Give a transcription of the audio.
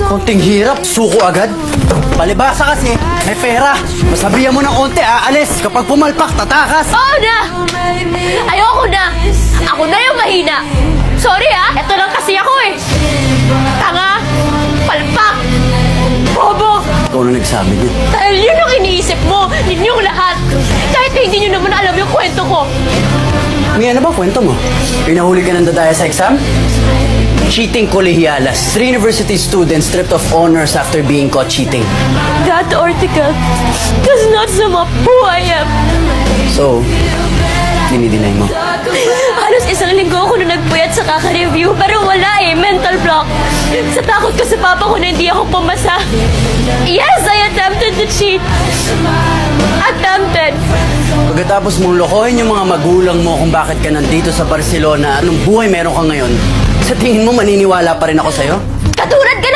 Konting hirap, suko agad. Palibasa kasi, may pera. Masabihan mo ng konti, aalis. Kapag pumalpak, tatakas. Oo na! Ayoko na! Ako na yung mahina! Sorry eto lang kasi ako eh! Tanga! Palpak! Bobo! Ikaw na nagsabi niya. Dahil yun ang iniisip mo, ninyong lahat! Kahit hindi nyo naman alam yung kwento ko! May ano ba kwento mo? Pinahuli ka ng dadaya sa exam? Cheating kolehialas. 3 university students stripped of honors after being caught cheating. That article does not sum up who I am. So, dinideny mo. Halos isang linggo ako na nagpuyat sa kaka-review pero wala mental block. Sa takot ko sa papa ko na hindi ako pumasa. Yes, I attempted to cheat. Attempted. Pagkatapos mong lokohin yung mga magulang mo kung bakit ka nandito sa Barcelona, anong buhay meron ka ngayon, sa tingin mo maniniwala pa rin ako sa'yo? Katulad ka